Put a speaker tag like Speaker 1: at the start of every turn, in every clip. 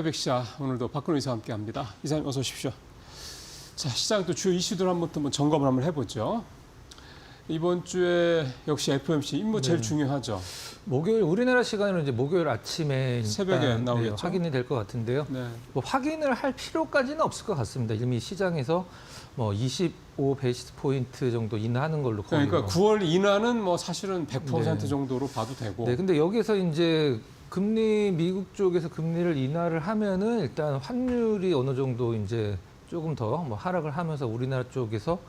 Speaker 1: 백시아 오늘도 박근혜 이사와 함께합니다. 이사님 어서 오십시오. 자, 시장 또 주요 이슈들 한번 점검을 한번 해보죠. 이번 주에 역시 FOMC 임무 제일 중요하죠.
Speaker 2: 목요일 우리나라 시간으로 이제 목요일 아침에
Speaker 1: 새벽에 나오겠죠.
Speaker 2: 확인이 될 것 같은데요.
Speaker 1: 네.
Speaker 2: 뭐 확인을 할 필요까지는 없을 것 같습니다. 이미 시장에서 뭐 25 베이시스 포인트 정도 인하하는 걸로 거의
Speaker 1: 그러니까 9월 인하는 뭐 사실은 100%
Speaker 2: 네.
Speaker 1: 정도로 봐도 되고.
Speaker 2: 네, 근데 여기서 이제 미국 쪽에서 금리를 인하를 하면은 일단 환율이 어느 정도 이제 조금 더 뭐 하락을 하면서 우리나라 쪽에서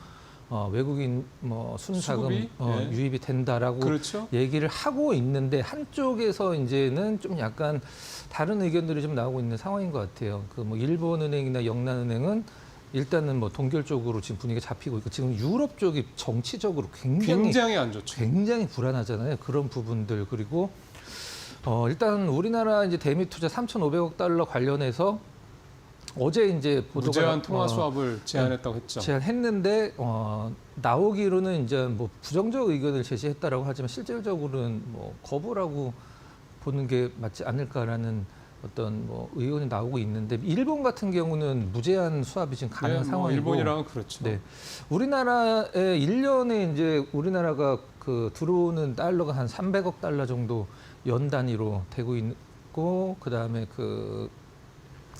Speaker 2: 외국인 뭐 순자금
Speaker 1: 수급이? 네.
Speaker 2: 유입이 된다라고
Speaker 1: 그렇죠.
Speaker 2: 얘기를 하고 있는데 한쪽에서 이제는 좀 약간 다른 의견들이 좀 나오고 있는 상황인 것 같아요. 그 뭐 일본은행이나 영란은행은 일단은 뭐 동결적으로 지금 분위기가 잡히고 있고 지금 유럽 쪽이 정치적으로
Speaker 1: 굉장히 안 좋죠.
Speaker 2: 굉장히 불안하잖아요. 그런 부분들 그리고 일단 우리나라 이제 대미 투자 3,500억 달러 관련해서 어제 이제 보도가
Speaker 1: 무제한 통화 수합을 제안했다고 했죠.
Speaker 2: 제안했는데 나오기로는 이제 뭐 부정적 의견을 제시했다라고 하지만 실질적으로는 뭐 거부라고 보는 게 맞지 않을까라는 어떤 뭐 의견이 나오고 있는데 일본 같은 경우는 무제한 수합이 지금 가능한
Speaker 1: 네,
Speaker 2: 상황이고
Speaker 1: 일본이랑은 그렇죠.
Speaker 2: 네. 우리나라에 1년에 이제 우리나라가 그 들어오는 달러가 한 300억 달러 정도 연 단위로 되고 있고 그다음에 그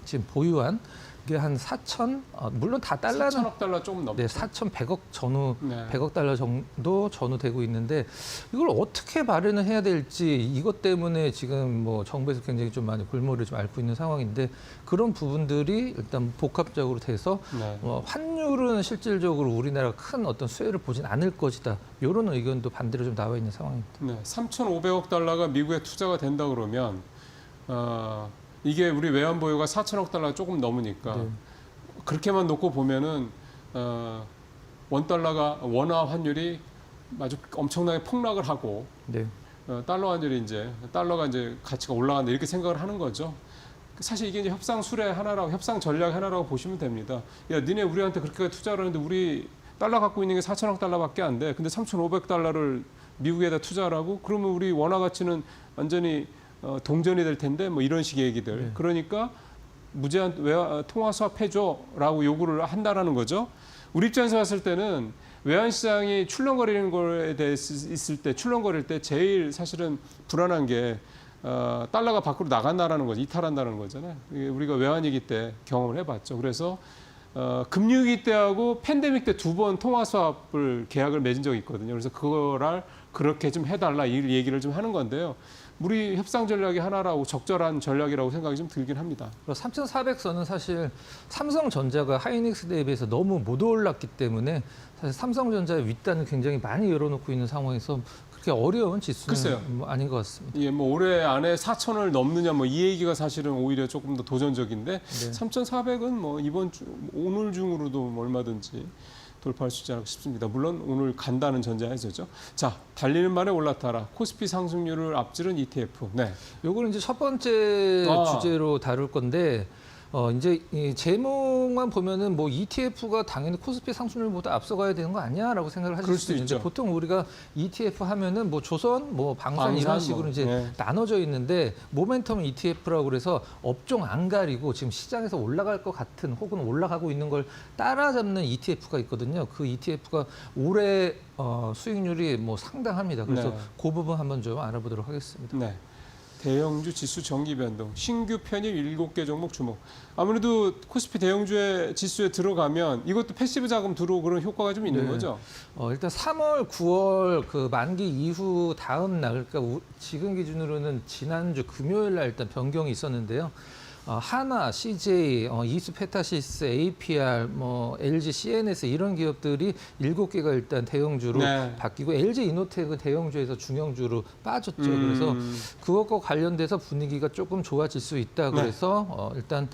Speaker 2: 지금 보유한 게 한 4천 물론 다 달러는
Speaker 1: 4천억 달러 조금 넘죠.
Speaker 2: 네, 4,100억 전후
Speaker 1: 네.
Speaker 2: 100억 달러 정도 전후되고 있는데 이걸 어떻게 마련을 해야 될지 이것 때문에 지금 뭐 정부에서 굉장히 좀 많이 골머리를 좀 앓고 있는 상황인데 그런 부분들이 일단 복합적으로 돼서
Speaker 1: 네.
Speaker 2: 환율은 실질적으로 우리나라가 큰 어떤 수혜를 보진 않을 것이다. 이런 의견도 반대로 좀 나와 있는 상황입니다.
Speaker 1: 네, 3,500억 달러가 미국에 투자가 된다 그러면 이게 우리 외환 보유가 4천억 달러 조금 넘으니까
Speaker 2: 네.
Speaker 1: 그렇게만 놓고 보면은 원화 환율이 아주 엄청나게 폭락을 하고
Speaker 2: 네.
Speaker 1: 달러가 이제 가치가 올라간다 이렇게 생각을 하는 거죠. 사실 이게 이제 협상 수례 하나라고 협상 전략 하나라고 보시면 됩니다. 야, 니네 우리한테 그렇게 투자를 하는데 우리 달러 갖고 있는 게 4천억 달러밖에 안 돼. 근데 3,500 달러를 미국에다 투자하라고? 그러면 우리 원화 가치는 완전히 동전이 될 텐데 뭐 이런 식의 얘기들.
Speaker 2: 네.
Speaker 1: 그러니까 무제한 통화 수합 해줘라고 요구를 한다라는 거죠. 우리 입장에서 봤을 때는 외환 시장이 출렁거리는 거에 대해서 있을 때 출렁거릴 때 제일 사실은 불안한 게 달러가 밖으로 나간다라는 거죠. 이탈한다는 거잖아요. 이게 우리가 외환위기 때 경험을 해봤죠. 그래서 금융위기 때하고 팬데믹 때 2번 통화 수합을 계약을 맺은 적이 있거든요. 그래서 그거를 그렇게 좀 해달라 이 얘기를 좀 하는 건데요. 우리 협상 전략이 하나라고 적절한 전략이라고 생각이 좀 들긴 합니다.
Speaker 2: 3,400선은 사실 삼성전자가 하이닉스 대비해서 너무 못 올랐기 때문에 사실 삼성전자의 윗단을 굉장히 많이 열어놓고 있는 상황에서 그렇게 어려운 지수는
Speaker 1: 글쎄요.
Speaker 2: 뭐 아닌 것 같습니다.
Speaker 1: 예, 뭐 올해 안에 4천을 넘느냐 뭐 이 얘기가 사실은 오히려 조금 더 도전적인데
Speaker 2: 네.
Speaker 1: 3,400은 뭐 오늘 중으로도 뭐 얼마든지 돌파할 수 있지 않을까 싶습니다. 물론 오늘 간다는 전제하에서죠. 자, 달리는 말에 올라타라. 코스피 상승률을 앞지른 ETF. 네.
Speaker 2: 요거는 이제 첫 번째 주제로 다룰 건데 이제 이 제목만 보면은 뭐 ETF가 당연히 코스피 상승률보다 앞서가야 되는 거 아니야라고 생각을 하실
Speaker 1: 그럴
Speaker 2: 수도
Speaker 1: 수도
Speaker 2: 있는데
Speaker 1: 있죠.
Speaker 2: 보통 우리가 ETF 하면은 뭐 조선, 뭐 방산 이런
Speaker 1: 방산,
Speaker 2: 식으로
Speaker 1: 뭐,
Speaker 2: 이제
Speaker 1: 네.
Speaker 2: 나눠져 있는데 모멘텀 ETF라고 그래서 업종 안 가리고 지금 시장에서 올라갈 것 같은 혹은 올라가고 있는 걸 따라잡는 ETF가 있거든요. 그 ETF가 올해 수익률이 뭐 상당합니다. 그래서
Speaker 1: 네.
Speaker 2: 그 부분 한번 좀 알아보도록 하겠습니다.
Speaker 1: 네. 대형주 지수 정기 변동, 신규 편입 7개 종목 주목. 아무래도 코스피 대형주의 지수에 들어가면 이것도 패시브 자금 들어오고 그런 효과가 좀 있는
Speaker 2: 네.
Speaker 1: 거죠.
Speaker 2: 일단 3월, 9월 그 만기 이후 다음 날, 그러니까 지금 기준으로는 지난주 금요일 날 일단 변경이 있었는데요. 하나, CJ, 이수페타시스, APR, 뭐 LG, CNS 이런 기업들이 7개가 일단 대형주로
Speaker 1: 네.
Speaker 2: 바뀌고 LG 이노텍은 대형주에서 중형주로 빠졌죠. 그래서 그것과 관련돼서 분위기가 조금 좋아질 수 있다. 그래서 일단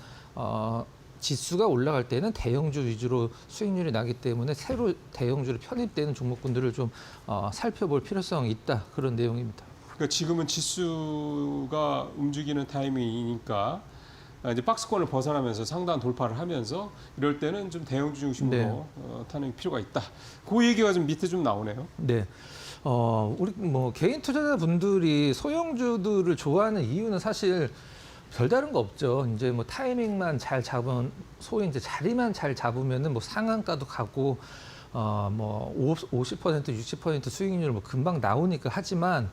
Speaker 2: 지수가 올라갈 때는 대형주 위주로 수익률이 나기 때문에 새로 대형주로 편입되는 종목군들을 좀 살펴볼 필요성이 있다. 그런 내용입니다.
Speaker 1: 그러니까 지금은 지수가 움직이는 타이밍이니까 이제 박스권을 벗어나면서 상단 돌파를 하면서 이럴 때는 좀 대형주 중심으로
Speaker 2: 네.
Speaker 1: 타는 필요가 있다. 그 얘기가 좀 밑에 좀 나오네요.
Speaker 2: 네. 우리 뭐 개인 투자자분들이 소형주들을 좋아하는 이유는 사실 별다른 거 없죠. 이제 뭐 타이밍만 잘 잡으면 소위 이제 자리만 잘 잡으면은 뭐 상한가도 가고 뭐 50%, 60% 수익률 뭐 금방 나오니까 하지만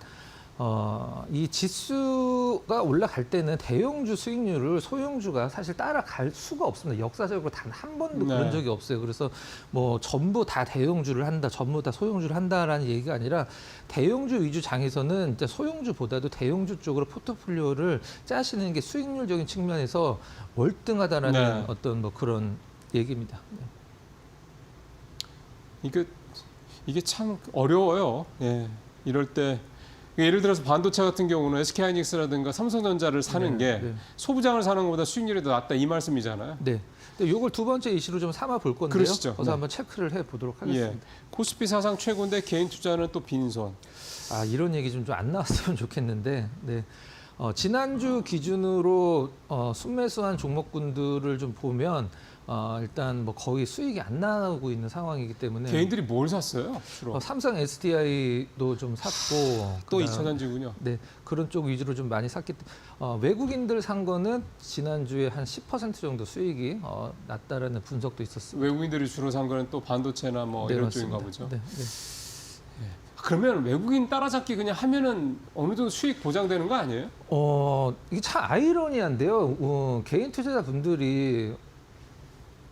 Speaker 2: 이 지수가 올라갈 때는 대형주 수익률을 소형주가 사실 따라갈 수가 없습니다. 역사적으로 단 한 번도
Speaker 1: 네.
Speaker 2: 그런 적이 없어요. 그래서 뭐 전부 다 대형주를 한다, 전부 다 소형주를 한다라는 얘기가 아니라 대형주 위주 장에서는 이제 소형주보다도 대형주 쪽으로 포트폴리오를 짜시는 게 수익률적인 측면에서 월등하다라는
Speaker 1: 네.
Speaker 2: 어떤 뭐 그런 얘기입니다.
Speaker 1: 이게 참 어려워요. 예. 이럴 때 예를 들어서 반도체 같은 경우는 SK하이닉스라든가 삼성전자를 사는 게
Speaker 2: 네.
Speaker 1: 소부장을 사는 것보다 수익률이 더 낮다 이 말씀이잖아요.
Speaker 2: 네. 이걸 두 번째 이슈로 좀 삼아 볼 건데요.
Speaker 1: 그러시죠.
Speaker 2: 그래서
Speaker 1: 네.
Speaker 2: 한번 체크를 해 보도록 하겠습니다.
Speaker 1: 예. 코스피 사상 최고인데 개인 투자는 또 빈손.
Speaker 2: 이런 얘기 좀 안 나왔으면 좋겠는데, 네. 지난주 기준으로 순매수한 종목군들을 좀 보면 일단 뭐 거의 수익이 안 나오고 있는 상황이기 때문에
Speaker 1: 개인들이 뭘 샀어요? 주로.
Speaker 2: 삼성 SDI도 좀 샀고
Speaker 1: 또
Speaker 2: 그다음-
Speaker 1: 2차전지군요.
Speaker 2: 네, 그런 쪽 위주로 좀 많이 샀기 때문에 외국인들 산 거는 지난주에 한 10% 정도 수익이 났다라는 분석도 있었습니다.
Speaker 1: 외국인들이 주로 산 거는 또 반도체나 뭐
Speaker 2: 네,
Speaker 1: 이런
Speaker 2: 맞습니다.
Speaker 1: 쪽인가 보죠.
Speaker 2: 네, 네.
Speaker 1: 그러면 외국인 따라잡기 그냥 하면은 어느 정도 수익 보장되는 거 아니에요?
Speaker 2: 이게 참 아이러니한데요. 개인 투자자분들이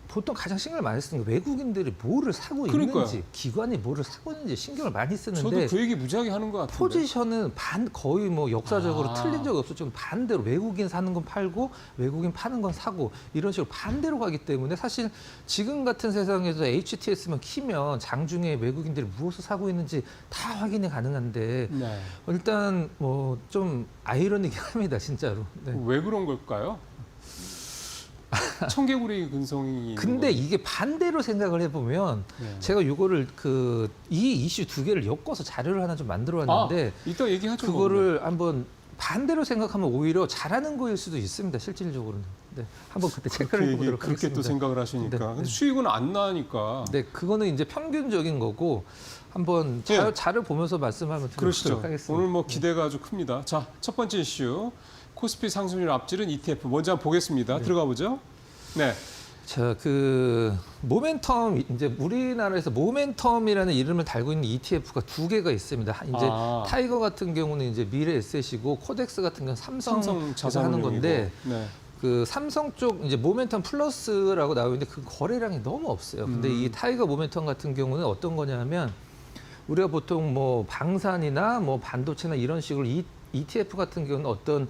Speaker 2: 보통 가장 신경을 많이 쓰는 게 외국인들이 뭐를 사고
Speaker 1: 그러니까요.
Speaker 2: 있는지, 기관이 뭐를 사고 있는지 신경을 많이 쓰는데
Speaker 1: 저도 그 얘기 무지하게 하는 것 같은데.
Speaker 2: 포지션은 거의 뭐 역사적으로
Speaker 1: 아.
Speaker 2: 틀린 적이 없었죠. 반대로 외국인 사는 건 팔고 외국인 파는 건 사고 이런 식으로 반대로 가기 때문에 사실 지금 같은 세상에서 HTS만 키면 장중에 외국인들이 무엇을 사고 있는지 다 확인이 가능한데
Speaker 1: 네.
Speaker 2: 일단 뭐 좀 아이러니긴 합니다, 진짜로. 네.
Speaker 1: 왜 그런 걸까요? 청개구리 근성이.
Speaker 2: 근데 이게 반대로 생각을 해보면
Speaker 1: 네.
Speaker 2: 제가 이거를 이 이슈 두 개를 엮어서 자료를 하나 좀 만들어 왔는데
Speaker 1: 이따 얘기하죠.
Speaker 2: 그거를 한번 반대로 생각하면 오히려 잘하는 거일 수도 있습니다. 실질적으로는. 네, 한번 그때 체크를 해보도록
Speaker 1: 그렇게
Speaker 2: 하겠습니다.
Speaker 1: 또 생각을 하시니까.
Speaker 2: 네,
Speaker 1: 근데
Speaker 2: 네.
Speaker 1: 수익은 안 나니까.
Speaker 2: 네, 그거는 이제 평균적인 거고 한번
Speaker 1: 예.
Speaker 2: 자료 보면서 말씀하면
Speaker 1: 그러시죠.
Speaker 2: 드리도록 하겠습니다.
Speaker 1: 오늘 뭐 기대가 아주 큽니다. 자, 첫 번째 이슈. 코스피 상승률 앞지른 ETF. 먼저 한번 보겠습니다. 들어가 보죠. 네.
Speaker 2: 자, 모멘텀 이제 우리나라에서 모멘텀이라는 이름을 달고 있는 ETF가 두 개가 있습니다. 이제 타이거 같은 경우는 이제 미래 에셋이고 코덱스 같은 경우는 삼성에서 하는 건데
Speaker 1: 네.
Speaker 2: 그 삼성 쪽 이제 모멘텀 플러스라고 나오고 있는데 그 거래량이 너무 없어요. 근데 이 타이거 모멘텀 같은 경우는 어떤 거냐면 우리가 보통 뭐 방산이나 뭐 반도체나 이런 식으로 ETF 같은 경우는 어떤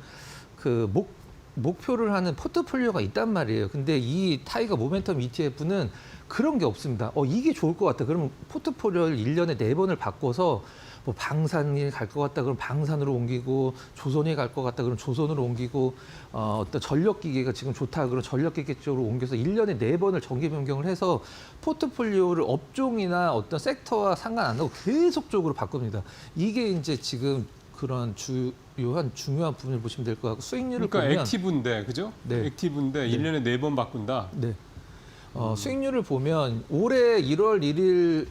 Speaker 2: 목표를 하는 포트폴리오가 있단 말이에요. 근데 이 타이거 모멘텀 ETF는 그런 게 없습니다. 이게 좋을 것 같다. 그러면 포트폴리오를 1년에 4번을 바꿔서 뭐 방산이 갈 것 같다. 그럼 방산으로 옮기고 조선이 갈 것 같다. 그럼 조선으로 옮기고 어떤 전력기계가 지금 좋다. 그럼 전력기계 쪽으로 옮겨서 1년에 4번을 정기 변경을 해서 포트폴리오를 업종이나 어떤 섹터와 상관 안 하고 계속적으로 바꿉니다. 이게 이제 지금 그런 주요한 중요한 부분을 보시면 될 것 같고 수익률을
Speaker 1: 그러니까
Speaker 2: 보면
Speaker 1: 액티브인데 그죠?
Speaker 2: 네.
Speaker 1: 액티브인데
Speaker 2: 네.
Speaker 1: 1년에 4번 바꾼다.
Speaker 2: 네. 수익률을 보면 올해 1월 1일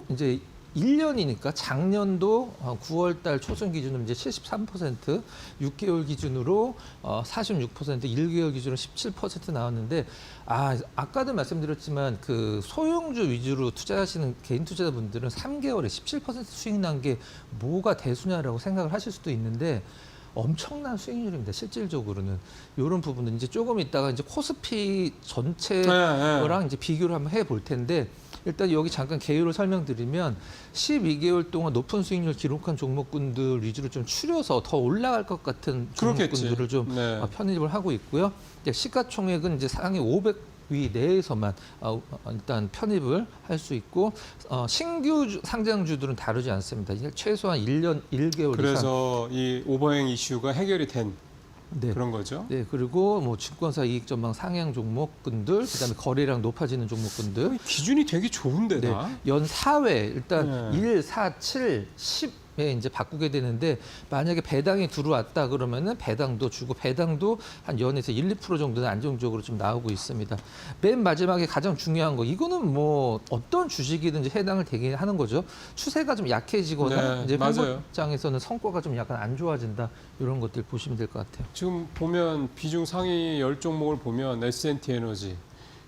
Speaker 2: 이제 1년이니까 작년도 9월 달 초순 기준으로 이제 73%, 6개월 기준으로 46%, 1개월 기준으로 17% 나왔는데 아까도 말씀드렸지만 그 소형주 위주로 투자하시는 개인 투자자분들은 3개월에 17% 수익 난 게 뭐가 대수냐라고 생각을 하실 수도 있는데 엄청난 수익률입니다. 실질적으로는 이런 부분은 이제 조금 있다가 이제 코스피 전체랑 이제 비교를 한번 해볼 텐데 일단 여기 잠깐 개요를 설명드리면 12개월 동안 높은 수익률 기록한 종목군들 위주로 좀 추려서 더 올라갈 것 같은 종목군들을 좀 편입을 하고 있고요. 이제 시가총액은 이제 상위 500위 내에서만 일단 편입을 할 수 있고 신규 상장주들은 다루지 않습니다. 최소한 1년 1개월
Speaker 1: 그래서 이 오버행 이슈가 해결이 된
Speaker 2: 네.
Speaker 1: 그런 거죠.
Speaker 2: 네, 그리고 뭐 증권사 이익 전망 상향 종목군들, 그다음에 거래량 높아지는 종목군들.
Speaker 1: 기준이 되게 좋은데
Speaker 2: 네,
Speaker 1: 다.
Speaker 2: 연 4회 일단
Speaker 1: 네.
Speaker 2: 1, 4, 7, 10 이제 바꾸게 되는데 만약에 배당이 들어왔다 그러면은 배당도 주고 배당도 한 연에서 1, 2% 정도는 안정적으로 좀 나오고 있습니다. 맨 마지막에 가장 중요한 거 이거는 뭐 어떤 주식이든지 해당을 되게 하는 거죠. 추세가 좀 약해지거나
Speaker 1: 네,
Speaker 2: 이제
Speaker 1: 맞아요.
Speaker 2: 입장에서는 성과가 좀 약간 안 좋아진다 이런 것들 보시면 될 것 같아요.
Speaker 1: 지금 보면 비중 상위 10종목을 보면 S&T 에너지,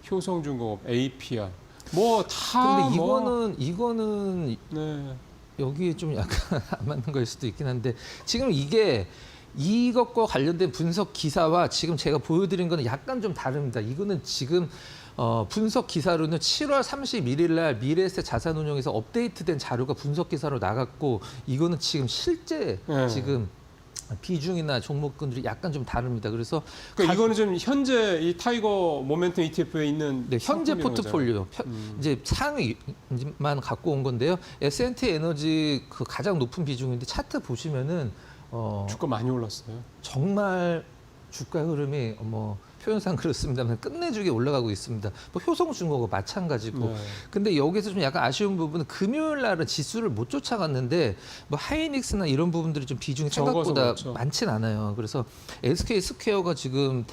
Speaker 1: 효성중공업, APR 뭐 다
Speaker 2: 근데
Speaker 1: 뭐
Speaker 2: 이거는
Speaker 1: 네.
Speaker 2: 여기에 좀 약간 안 맞는 걸 수도 있긴 한데 지금 이게 이것과 관련된 분석 기사와 지금 제가 보여드린 거는 약간 좀 다릅니다. 이거는 지금 분석 기사로는 7월 31일 날 미래에셋 자산운용에서 업데이트된 자료가 분석 기사로 나갔고 이거는 지금 실제
Speaker 1: 네.
Speaker 2: 지금 비중이나 종목군들이 약간 좀 다릅니다. 그래서
Speaker 1: 그러니까 이거는 좀 현재 이 타이거 모멘텀 ETF에 있는
Speaker 2: 네, 현재
Speaker 1: 상품인
Speaker 2: 포트폴리오 이제 상위만 갖고 온 건데요. S&T 에너지 그 가장 높은 비중인데 차트 보시면은
Speaker 1: 주가 많이 올랐어요.
Speaker 2: 정말 주가 흐름이 뭐 표현상 그렇습니다만 끝내주게 올라가고 있습니다. 뭐 효성중공업 마찬가지고.
Speaker 1: 네.
Speaker 2: 근데 여기서 좀 약간 아쉬운 부분은 금요일 날은 지수를 못 쫓아갔는데 뭐 하이닉스나 이런 부분들이 좀 비중이
Speaker 1: 적어서
Speaker 2: 생각보다
Speaker 1: 그렇죠.
Speaker 2: 많진 않아요. 그래서 SK 스퀘어가 지금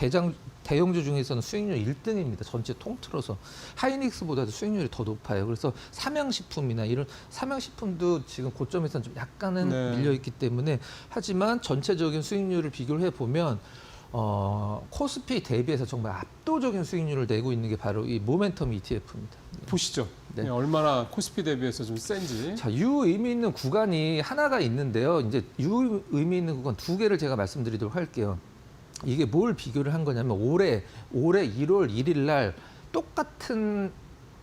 Speaker 2: 대형주 중에서는 수익률 1등입니다. 전체 통틀어서 하이닉스보다도 수익률이 더 높아요. 그래서 삼양식품이나 이런 삼양식품도 지금 고점에서는 좀 약간은
Speaker 1: 네.
Speaker 2: 밀려 있기 때문에 하지만 전체적인 수익률을 비교를 해보면 코스피 대비해서 정말 압도적인 수익률을 내고 있는 게 바로 이 모멘텀 ETF입니다.
Speaker 1: 보시죠.
Speaker 2: 네.
Speaker 1: 네, 얼마나 코스피 대비해서 좀 센지.
Speaker 2: 자, 유의미 있는 구간이 하나가 있는데요. 이제 유의미 있는 구간 두 개를 제가 말씀드리도록 할게요. 이게 뭘 비교를 한 거냐면 올해 1월 1일 날 똑같은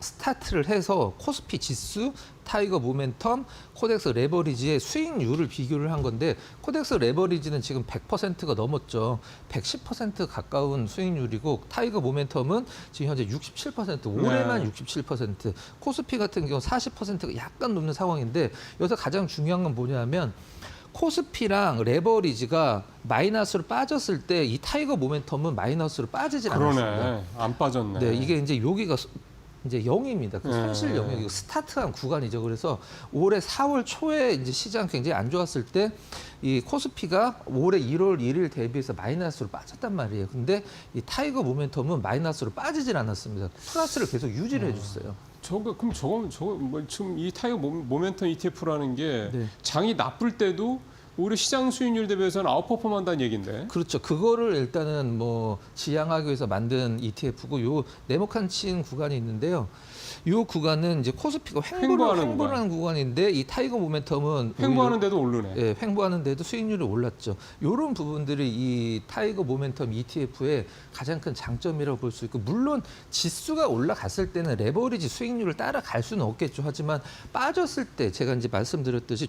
Speaker 2: 스타트를 해서 코스피 지수, 타이거 모멘텀, 코덱스 레버리지의 수익률을 비교를 한 건데 코덱스 레버리지는 지금 100%가 넘었죠. 110% 가까운 수익률이고 타이거 모멘텀은 지금 현재 67%, 올해만
Speaker 1: 네.
Speaker 2: 67%, 코스피 같은 경우 40%가 약간 넘는 상황인데 여기서 가장 중요한 건 뭐냐면 코스피랑 레버리지가 마이너스로 빠졌을 때 이 타이거 모멘텀은 마이너스로 빠지질 않았습니다.
Speaker 1: 그러네. 안 빠졌네.
Speaker 2: 네, 이게 이제 여기가 이제 0입니다. 그
Speaker 1: 네.
Speaker 2: 손실 영역이고 스타트한 구간이죠. 그래서 올해 4월 초에 이제 시장 굉장히 안 좋았을 때 이 코스피가 올해 1월 1일 대비해서 마이너스로 빠졌단 말이에요. 근데 이 타이거 모멘텀은 마이너스로 빠지질 않았습니다. 플러스를 계속 유지를 해줬어요.
Speaker 1: 그럼 저거 뭐 지금 이 타이거 모멘텀 ETF라는 게
Speaker 2: 네.
Speaker 1: 장이 나쁠 때도 오히려 시장 수익률 대비해서는 아웃퍼폼한다는 얘기인데.
Speaker 2: 그렇죠. 그거를 일단은 뭐 지향하기 위해서 만든 ETF고 요 네모칸 친 구간이 있는데요. 요 구간은 이제 코스피가 횡보하는 구간인데 이 타이거 모멘텀은
Speaker 1: 횡보하는데도 오르네.
Speaker 2: 예, 횡보하는데도 수익률이 올랐죠. 이런 부분들이 이 타이거 모멘텀 ETF의 가장 큰 장점이라고 볼 수 있고 물론 지수가 올라갔을 때는 레버리지 수익률을 따라갈 수는 없겠죠. 하지만 빠졌을 때 제가 이제 말씀드렸듯이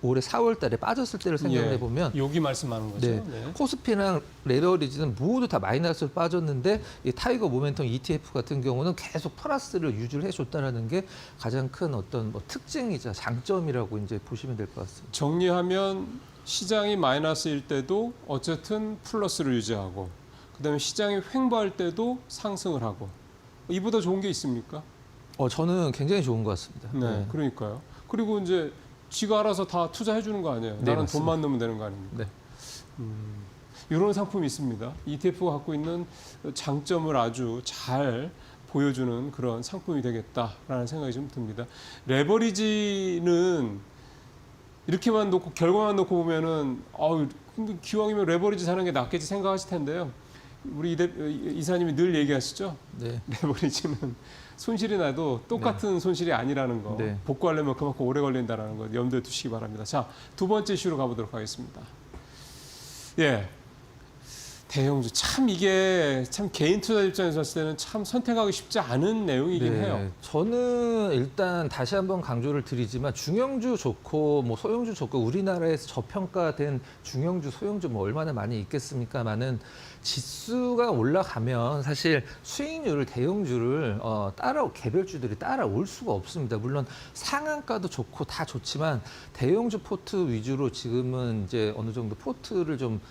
Speaker 2: 올해 4월 달에 빠졌을 때를 생각해 보면
Speaker 1: 여기 말씀하는 거죠.
Speaker 2: 네.
Speaker 1: 네.
Speaker 2: 코스피랑 레버리지는 모두 다 마이너스로 빠졌는데 이 타이거 모멘텀 ETF 같은 경우는 계속 플러스를 유지를 해줬다는 게 가장 큰 어떤 뭐 특징이자 장점이라고 이제 보시면 될 것 같습니다.
Speaker 1: 정리하면 시장이 마이너스일 때도 어쨌든 플러스를 유지하고 그다음에 시장이 횡보할 때도 상승을 하고 이보다 좋은 게 있습니까?
Speaker 2: 저는 굉장히 좋은 것 같습니다.
Speaker 1: 네, 그러니까요. 그리고 이제 지가 알아서 다 투자해 주는 거 아니에요?
Speaker 2: 네,
Speaker 1: 나는
Speaker 2: 맞습니다.
Speaker 1: 돈만 넣으면 되는 거 아닙니까?
Speaker 2: 네.
Speaker 1: 이런 상품이 있습니다. ETF가 갖고 있는 장점을 아주 잘 보여주는 그런 상품이 되겠다라는 생각이 좀 듭니다. 레버리지는 이렇게만 놓고 결과만 놓고 보면은 근데 기왕이면 레버리지 사는 게 낫겠지 생각하실 텐데요. 우리 이사님이 늘 얘기하시죠.
Speaker 2: 네.
Speaker 1: 레버리지는 손실이 나도 똑같은 손실이 아니라는 거.
Speaker 2: 네.
Speaker 1: 복구하려면 그만큼 오래 걸린다는 거 염두에 두시기 바랍니다. 자, 두 번째 이슈로 가보도록 하겠습니다. 예. 대형주 이게 개인 투자 입장에서 봤을 때는 참 선택하기 쉽지 않은 내용이긴 해요.
Speaker 2: 저는 일단 다시 한번 강조를 드리지만 중형주 좋고 뭐 소형주 좋고 우리나라에서 저평가된 중형주, 소형주 뭐 얼마나 많이 있겠습니까만은 지수가 올라가면 사실 수익률을 대형주를 개별주들이 따라올 수가 없습니다. 물론 상한가도 좋고 다 좋지만 대형주 포트 위주로 지금은 이제 어느 정도 포트를 좀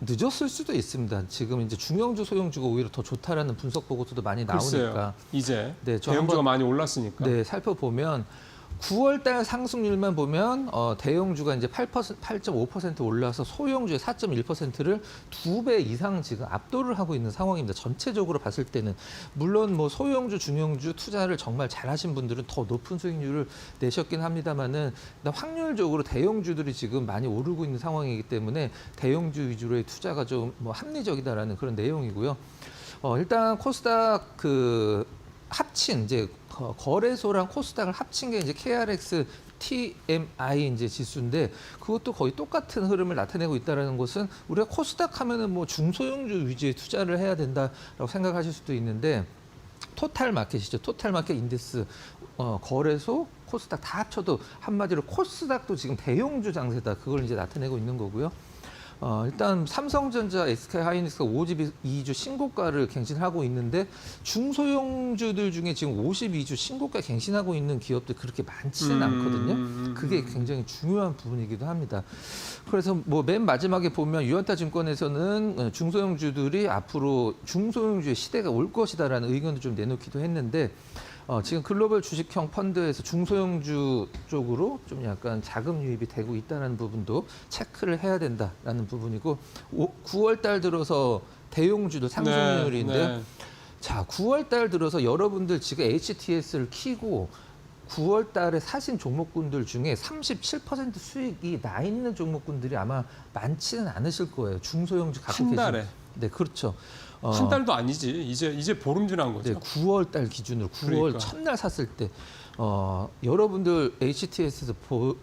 Speaker 2: 늦었을 수도 있습니다. 지금 이제 중형주, 소형주가 오히려 더 좋다라는 분석 보고서도 많이 나오니까.
Speaker 1: 글쎄요. 이제
Speaker 2: 네, 저
Speaker 1: 대형주가
Speaker 2: 한번,
Speaker 1: 많이 올랐으니까.
Speaker 2: 네, 살펴보면 9월달 상승률만 보면 대형주가 이제 8.5% 올라서 소형주의 4.1%를 2배 이상 지금 압도를 하고 있는 상황입니다. 전체적으로 봤을 때는 물론 뭐 소형주, 중형주 투자를 정말 잘하신 분들은 더 높은 수익률을 내셨긴 합니다만은 확률적으로 대형주들이 지금 많이 오르고 있는 상황이기 때문에 대형주 위주로의 투자가 좀 뭐 합리적이다라는 그런 내용이고요. 일단 코스닥 합친 이제 거래소랑 코스닥을 합친 게 이제 KRX TMI 이제 지수인데 그것도 거의 똑같은 흐름을 나타내고 있다는 것은 우리가 코스닥 하면은 뭐 중소형주 위주의 투자를 해야 된다라고 생각하실 수도 있는데 토탈 마켓이죠. 토탈 마켓 인덱스 거래소 코스닥 다 합쳐도 한마디로 코스닥도 지금 대형주 장세다. 그걸 이제 나타내고 있는 거고요. 일단 삼성전자, SK하이닉스가 52주 신고가를 갱신하고 있는데 중소형주들 중에 지금 52주 신고가 갱신하고 있는 기업들 그렇게 많지는 않거든요. 그게 굉장히 중요한 부분이기도 합니다. 그래서 뭐 맨 마지막에 보면 유한타 증권에서는 중소형주들이 앞으로 중소형주의 시대가 올 것이다라는 의견도 좀 내놓기도 했는데 지금 글로벌 주식형 펀드에서 중소형주 쪽으로 좀 약간 자금 유입이 되고 있다는 부분도 체크를 해야 된다라는 부분이고 9월 달 들어서 대형주도 상승률인데요.
Speaker 1: 네.
Speaker 2: 자, 9월 달 들어서 여러분들 지금 HTS를 키고 9월 달에 사신 종목군들 중에 37% 수익이 나 있는 종목군들이 아마 많지는 않으실 거예요. 중소형주 갖고
Speaker 1: 한
Speaker 2: 계신.
Speaker 1: 달에.
Speaker 2: 네, 그렇죠.
Speaker 1: 한 달도 아니지. 이제 보름 지난 거죠.
Speaker 2: 네, 9월 달 기준으로 9월
Speaker 1: 그러니까.
Speaker 2: 첫날 샀을 때 여러분들 HTS에서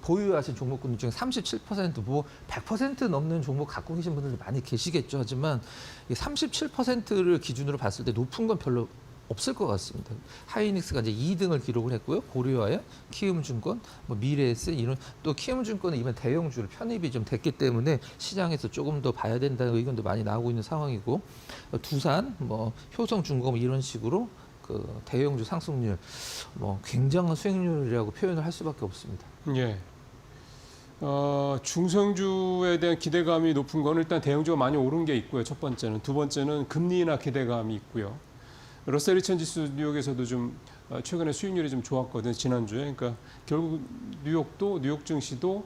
Speaker 2: 보유하신 종목군들 중에 37% 뭐 100% 넘는 종목 갖고 계신 분들도 많이 계시겠죠. 하지만 37%를 기준으로 봤을 때 높은 건 별로 없을 것 같습니다. 하이닉스가 이제 2등을 기록을 했고요. 고려아연, 키움증권, 뭐 미래에셋 이런 또 키움증권은 이번 대형주로 편입이 좀 됐기 때문에 시장에서 조금 더 봐야 된다는 의견도 많이 나오고 있는 상황이고 두산, 뭐 효성중공업 이런 식으로 그 대형주 상승률 뭐 굉장한 수익률이라고 표현을 할 수밖에 없습니다.
Speaker 1: 예. 중소형주에 대한 기대감이 높은 건 일단 대형주가 많이 오른 게 있고요. 첫 번째는. 두 번째는 금리 인하 기대감이 있고요. 러셀 2000 지수 뉴욕에서도 좀 최근에 수익률이 좀 좋았거든요. 지난주에. 그러니까 결국 뉴욕 증시도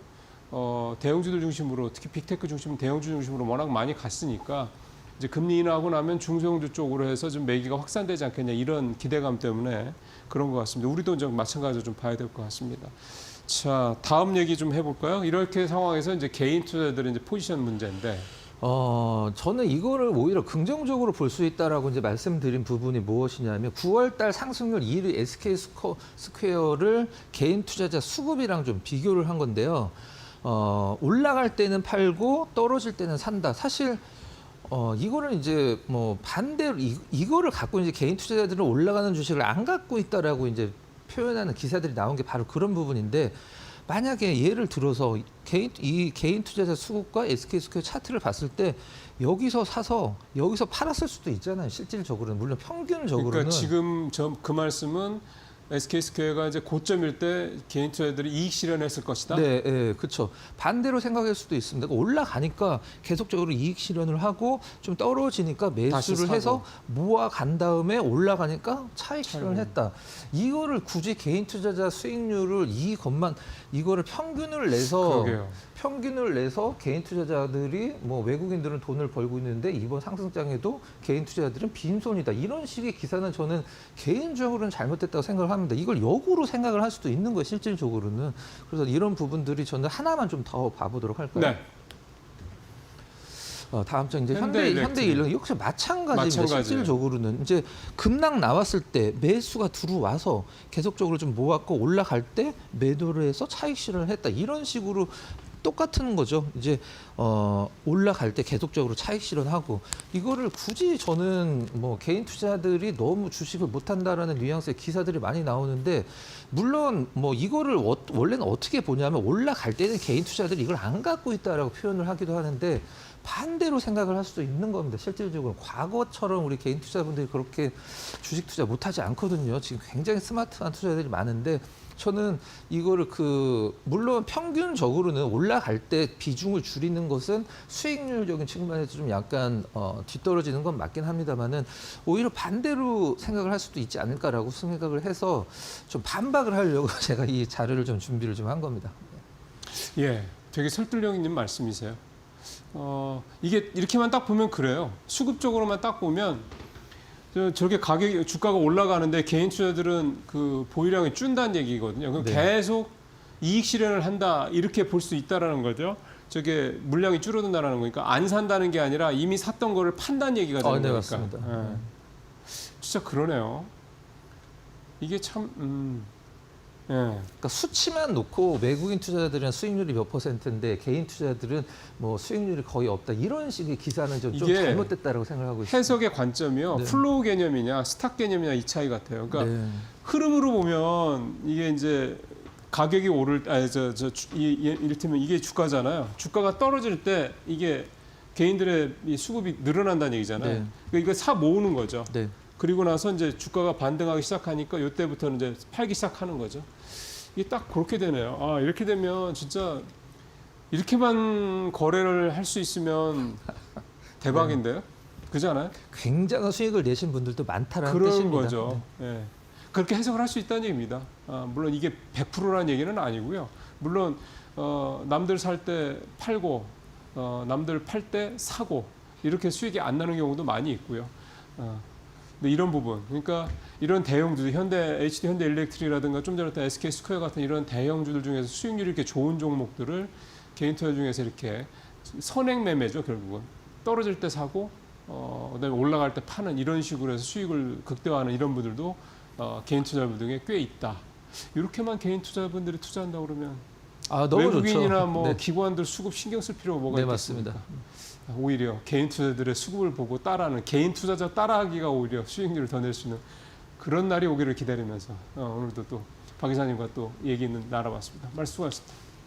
Speaker 1: 대형주들 중심으로 특히 빅테크 중심, 대형주 중심으로 워낙 많이 갔으니까 이제 금리 인하하고 나면 중소형주 쪽으로 해서 좀 매기가 확산되지 않겠냐 이런 기대감 때문에 그런 것 같습니다. 우리도 좀 마찬가지로 좀 봐야 될 것 같습니다. 자, 다음 얘기 좀 해볼까요? 이렇게 상황에서 이제 개인 투자들의 이제 포지션 문제인데.
Speaker 2: 저는 이거를 오히려 긍정적으로 볼 수 있다라고 이제 말씀드린 부분이 무엇이냐면 9월달 상승률 1위 SK 스퀘어를 개인 투자자 수급이랑 좀 비교를 한 건데요. 올라갈 때는 팔고 떨어질 때는 산다. 사실 이거를 이제 뭐 반대로 이거를 갖고 이제 개인 투자자들은 올라가는 주식을 안 갖고 있다라고 이제 표현하는 기사들이 나온 게 바로 그런 부분인데. 만약에 예를 들어서 개인 투자자 수급과 SK스퀘어 차트를 봤을 때 여기서 사서 여기서 팔았을 수도 있잖아요. 실질적으로는 물론 평균적으로는.
Speaker 1: 그러니까 지금 그 말씀은 SK스퀘어가 이제 고점일 때 개인 투자자들이 이익 실현했을 것이다.
Speaker 2: 네, 네, 그렇죠. 반대로 생각할 수도 있습니다. 올라가니까 계속적으로 이익 실현을 하고 좀 떨어지니까 매수를 해서 모아간 다음에 올라가니까 차익 실현을 했다. 이거를 굳이 개인 투자자 수익률을 이거를 평균을 내서 개인 투자자들이 뭐 외국인들은 돈을 벌고 있는데 이번 상승장에도 개인 투자자들은 빈손이다. 이런 식의 기사는 저는 개인적으로는 잘못됐다고 생각을 합니다. 이걸 역으로 생각을 할 수도 있는 거예요, 실질적으로는. 그래서 이런 부분들이 저는 하나만 좀 더 봐보도록 할까요?
Speaker 1: 네.
Speaker 2: 다음 장 이제 현대일렉 역시 마찬가지입니다. 실질적으로는 이제 급락 나왔을 때 매수가 들어와서 계속적으로 좀 모았고 올라갈 때 매도를 해서 차익 실현을 했다. 이런 식으로 똑같은 거죠. 이제 올라갈 때 계속적으로 차익 실현하고 이거를 굳이 저는 뭐 개인 투자들이 너무 주식을 못한다라는 뉘앙스의 기사들이 많이 나오는데 물론 뭐 이거를 원래는 어떻게 보냐면 올라갈 때는 개인 투자들이 이걸 안 갖고 있다라고 표현을 하기도 하는데 반대로 생각을 할 수도 있는 겁니다. 실질적으로 과거처럼 우리 개인 투자자분들이 그렇게 주식 투자 못하지 않거든요. 지금 굉장히 스마트한 투자자들이 많은데 저는 이거를 물론 평균적으로는 올라갈 때 비중을 줄이는 것은 수익률적인 측면에서 좀 약간 뒤떨어지는 건 맞긴 합니다만은 오히려 반대로 생각을 할 수도 있지 않을까라고 생각을 해서 좀 반박을 하려고 제가 이 자료를 좀 준비를 좀 한 겁니다.
Speaker 1: 예, 되게 설득력 있는 말씀이세요. 이게 이렇게만 딱 보면 그래요. 수급적으로만 딱 보면 저렇게 주가가 올라가는데 개인 투자들은 그 보유량이 준다는 얘기거든요. 그럼
Speaker 2: 네.
Speaker 1: 계속 이익 실현을 한다 이렇게 볼 수 있다라는 거죠. 저게 물량이 줄어든다라는 거니까 안 산다는 게 아니라 이미 샀던 거를 판다는 얘기가 되는
Speaker 2: 네,
Speaker 1: 거니까.
Speaker 2: 맞습니다.
Speaker 1: 예. 진짜 그러네요. 이게 참 예.
Speaker 2: 그러니까 수치만 놓고 외국인 투자자들은 수익률이 몇 %인데 개인 투자자들은 뭐 수익률이 거의 없다 이런 식의 기사는 좀
Speaker 1: 이게
Speaker 2: 잘못됐다라고 생각하고 있습니다.
Speaker 1: 해석의 관점이요.
Speaker 2: 네.
Speaker 1: 플로우 개념이냐 스탁 개념이냐 이 차이 같아요. 그러니까
Speaker 2: 네.
Speaker 1: 흐름으로 보면 이게 이제 가격이 이를테면 이게 주가잖아요. 주가가 떨어질 때 이게 개인들의 이 수급이 늘어난다는 얘기잖아요.
Speaker 2: 네.
Speaker 1: 그러니까 이거 사 모으는 거죠.
Speaker 2: 네.
Speaker 1: 그리고 나서 이제 주가가 반등하기 시작하니까 이때부터는 이제 팔기 시작하는 거죠. 이게 딱 그렇게 되네요. 아, 이렇게 되면 진짜 이렇게만 거래를 할 수 있으면 대박인데요. 그렇지 않아요?
Speaker 2: 굉장한 수익을 내신 분들도 많다라는
Speaker 1: 그런
Speaker 2: 뜻입니다.
Speaker 1: 거죠. 예. 그렇게 해석을 할 수 있다는 얘기입니다. 물론 이게 100%라는 얘기는 아니고요. 물론 남들 살 때 팔고 남들 팔 때 사고 이렇게 수익이 안 나는 경우도 많이 있고요. 근데 이런 부분, 그러니까 이런 대형주들, HD 현대일렉트릭이라든가 좀 전에 했던 SK 스퀘어 같은 이런 대형주들 중에서 수익률이 이렇게 좋은 종목들을 개인 투자 중에서 이렇게 선행 매매죠, 결국은. 떨어질 때 사고, 그다음에 올라갈 때 파는 이런 식으로 해서 수익을 극대화하는 이런 분들도 개인 투자분 중에 꽤 있다. 이렇게만 개인 투자분들이 투자한다고 그러면
Speaker 2: 너무
Speaker 1: 외국인이나
Speaker 2: 좋죠.
Speaker 1: 뭐
Speaker 2: 네.
Speaker 1: 기관들 수급 신경 쓸 필요가 뭐가
Speaker 2: 네,
Speaker 1: 있겠습니까?
Speaker 2: 맞습니다.
Speaker 1: 오히려 개인 투자들의 수급을 보고 따라하는 개인 투자자 따라하기가 오히려 수익률을 더 낼 수 있는 그런 날이 오기를 기다리면서 오늘도 또 박 이사님과 또 얘기는 나눠봤습니다. 말씀 수고하셨습니다.